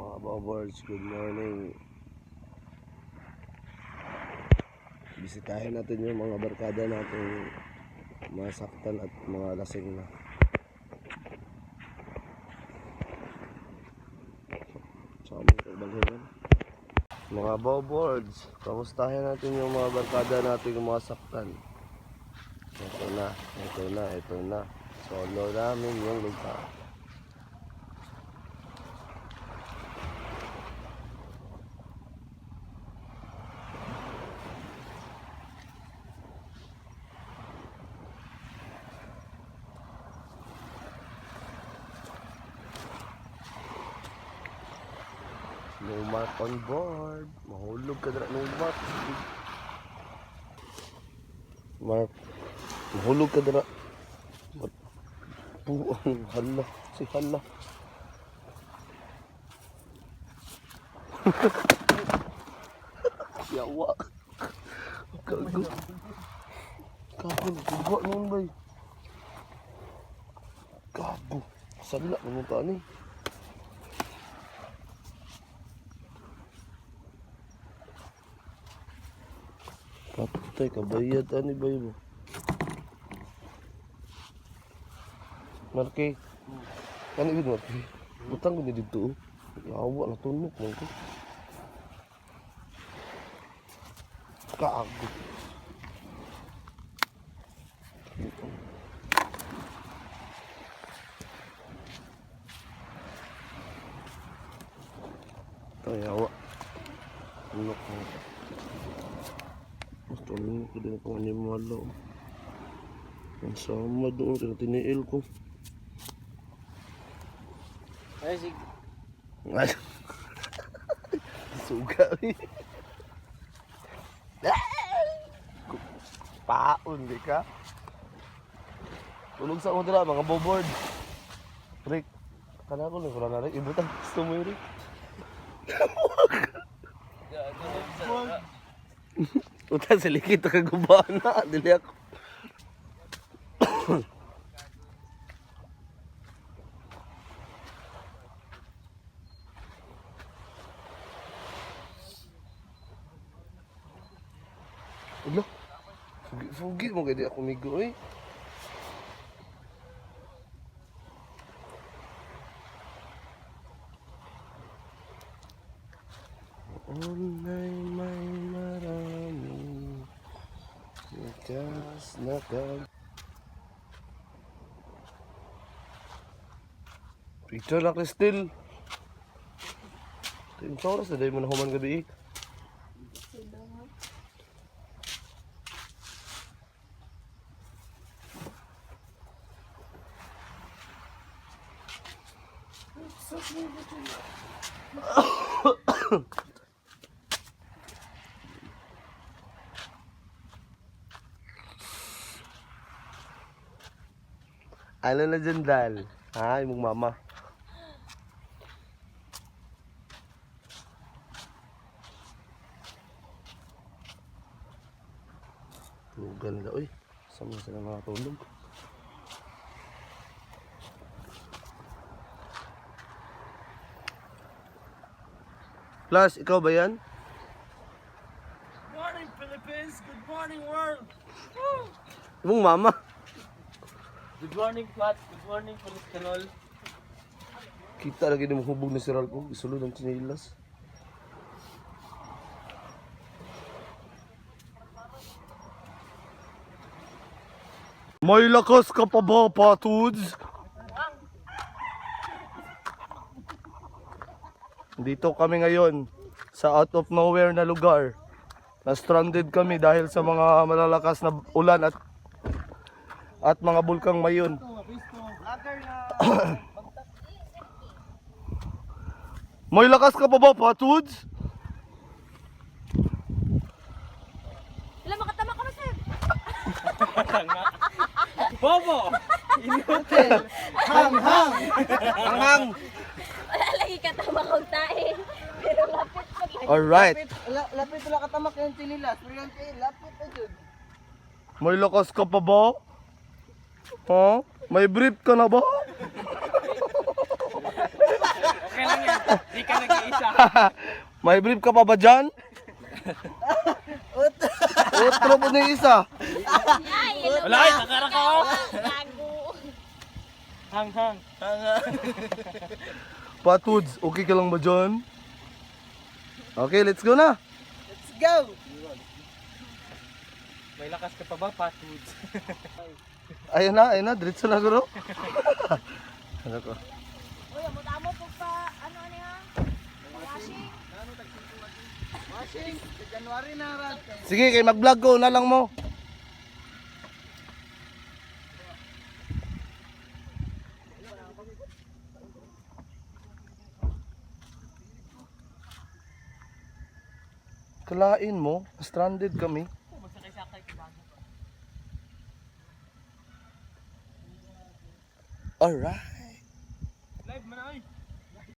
Mga bobbers, good morning. Bisitahin natin yung mga barkada natin masaktan at mga lasing na. Mga bobbers, kamustahin natin yung mga barkada natin yung mga saktan. Ito na. Solo namin yung lugar. No mark on board. Mahulog ka dra no mark. Mark. Mahulog ka dra. Puang hala. Si hala. Yawa. Kago. Kago. Gawa nun bay. Kago. Sala naman ta ni. Patay kabayad ani bay mo. Marke. Kan ibig mo. Butang ko ni dito. Yawa na tunok mo ko. Kago. Yawa. Tunok mo. Gusto nyo ko din pang animalo. Ang sama doon, kaya tiniil ko. Ay, sige. Suga eh. Paon, di ka? Tulog sa ako dila, mga bobord. Rick, kana ko lang, kurang na Rick. Ibutang, gusto mo yung Rick. Utang sa likit, kagubaan na. Dili ako. Ulo. Fugi mo kaya di ako migo eh. Unay may marami nakas nakag picture lang Cristel. Tingin sa oras na dahil mo na human gabi eh. Ano na dyan, Dal? Ha? Imong mama. Tugan nila. Uy, saan mo sila nakatulog? Plus, ikaw ba yan? Good morning, Philippines! Good morning, world! Woo! Imong mama. Good morning, Pat! Good morning, Polistanol! Kita lagi na mahubog na si Ralph. Isulod ang chinilas. May lakas ka pa ba, Patuds? Dito kami ngayon sa out of nowhere na lugar. Na-stranded kami dahil sa mga malalakas na ulan at mga bulkang mayon. May lakas ka pa ba, Patuds? Ilan makatama ka na, sir? Bobo! Inutil! Hang-hang! Hang-hang! Wala lagi katama kong tae. Pero lapit pa lang. Alright. Lapit wala katamak yung tinilas. Lapit na dyan. May lakas ka pa ba? Ha? May brief ka na ba? Okay Di ka nag-iisa. May brief ka pa ba dyan? Utro po na yung isa. Ay, hello. Wala, nakaraka ako. Gago. Hang. Patuds, okay ka lang ba dyan? Okay, let's go na. Let's go! May lakas ka pa ba, Patuds? Ayun na, diretso na guro. Ano ko? Uy, mo po pa, ano niya? Washing. Washing, sa January na rin. Sige, kay mag-vlog ko na lang mo. Kalain mo, stranded kami. Magsakay-sakay ka bago. Alright.